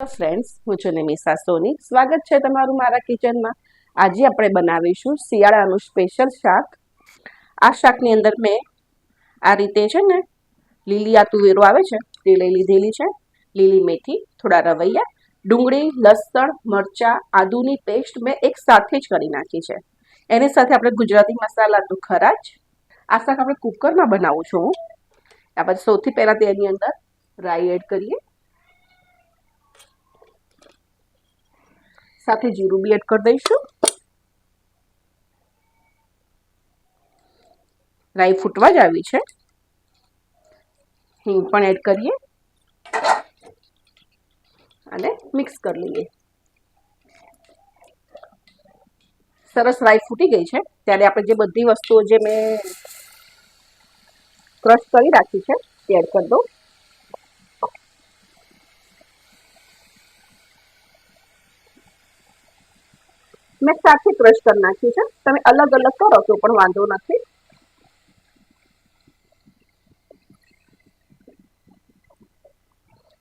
Friends, હું છું નિમિષા સોની. સ્વાગત છે તમારું મારા કિચનમાં. આજે આપણે બનાવીશું શિયાળાનું સ્પેશિયલ શાક. આ શાકની અંદર મેં આ રીતે છે ને લીલી આ તુવેરો આવે છે તે લઈ લીધેલી છે, લીલી મેથી, થોડા રવૈયા, ડુંગળી, લસણ, મરચાં, આદુની પેસ્ટ મેં એક સાથે જ કરી નાખી છે. એની સાથે આપણે ગુજરાતી મસાલા તો ખરા જ. આ શાક આપણે કુકરમાં બનાવું છું હું. આપણે સૌથી પહેલાં તેની અંદર રાઈ એડ કરીએ, સાથે જીરું બી એડ કરી દઈશું. રાઈ ફૂટવા જ આવી છે. હિંગ પણ એડ કરીએ અને મિક્સ કરી લઈએ. સરસ રાઈ ફૂટી ગઈ છે ત્યારે આપણે જે બધી વસ્તુઓ જે મેં ક્રશ કરી રાખી છે તે એડ કરી દો. મેં સાથે ક્રશ કરી નાખ્યું છે, તમે અલગ અલગ કરો તો પણ વાંધો નથી.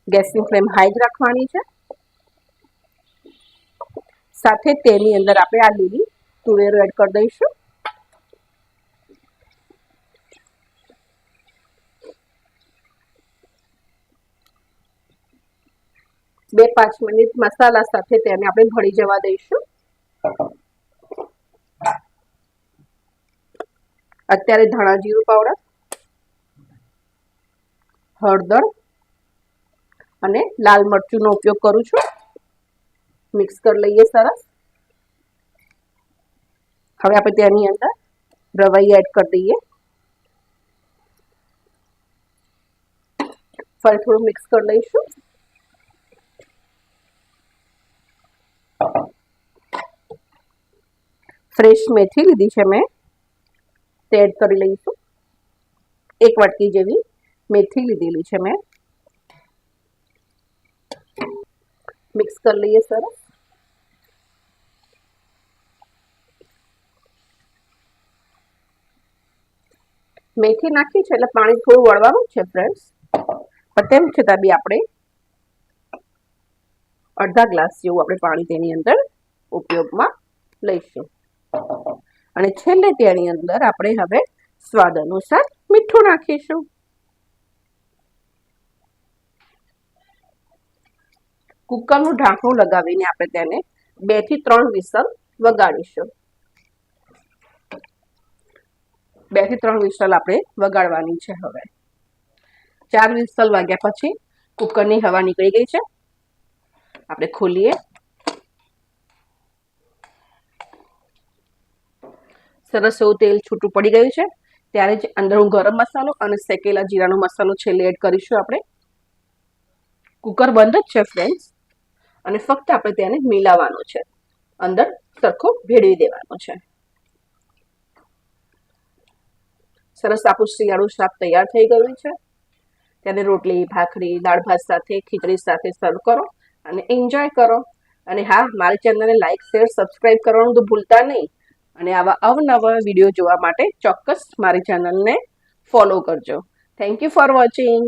ગેસની ફ્લેમ હાઈ જ રાખવાની છે. સાથે તેની અંદર આપણે આ લીલી તુવેરો એડ કરી દઈશું. બે 5 મિનિટ મસાલા સાથે તેને આપણે ભળી જવા દઈશું. અત્યારે ધાણા જીરું પાવડર, હળદર અને લાલ મરચુંનો ઉપયોગ કરું છું. મિક્સ કરી લઈએ સરસ. હવે આપણે તેની અંદર રવૈયા એડ કરી દઈએ. ફરી થોડું મિક્સ કરી લઈશું. ફ્રેશ મેથી લીધી છે મેં, તે એડ કરી લઈશું. 1 વાટકી જેવી મેથી લીધેલી છે મેં. મિક્સ કરી લઈએ સરસ. મેથી નાખી છે એટલે પાણી થોડું વળવાનું છે ફ્રેન્ડ્સ, પણ તેમ છતાં બી આપણે અડધા ગ્લાસ જેવું આપણે પાણી તેની અંદર ઉપયોગમાં લઈશું. અને છેલ્લે તેની અંદર આપણે હવે સ્વાદ અનુસાર મીઠું નાખીશું. કુકરનું ઢાંકણું લગાવીને આપણે તેને 2 થી 3 વિસલ વગાડીશું. 2 થી 3 વિસલ આપણે વગાડવાની છે. હવે 4 વિસલ વાગ્યા પછી કુકરની હવા નીકળી ગઈ છે. આપણે ખોલીએ. સરસ એવું તેલ છૂટું પડી ગયું છે. ત્યારે જ અંદર હું ગરમ મસાલો અને શેકેલા જીરાનો મસાલો છેલ્લે એડ કરીશું આપણે. કુકર બંધ જ છે ફ્રેન્ડ્સ, અને ફક્ત આપણે તેને મિલાવવાનું છે, અંદર સરખું ભેળવી દેવાનું છે. સરસ આપણું શિયાળું શાક તૈયાર થઈ ગયું છે. તેને રોટલી, ભાખરી, દાળ ભાત સાથે, ખીચડી સાથે સર્વ કરો અને એન્જોય કરો. અને હા, મારી ચેનલને લાઈક, શેર, સબસ્ક્રાઈબ કરવાનું તો ભૂલતા નહીં. અને આવા અવનવા વિડીયો જોવા માટે ચોક્કસ મારી ચેનલને ફોલો કરજો. Thank you for watching.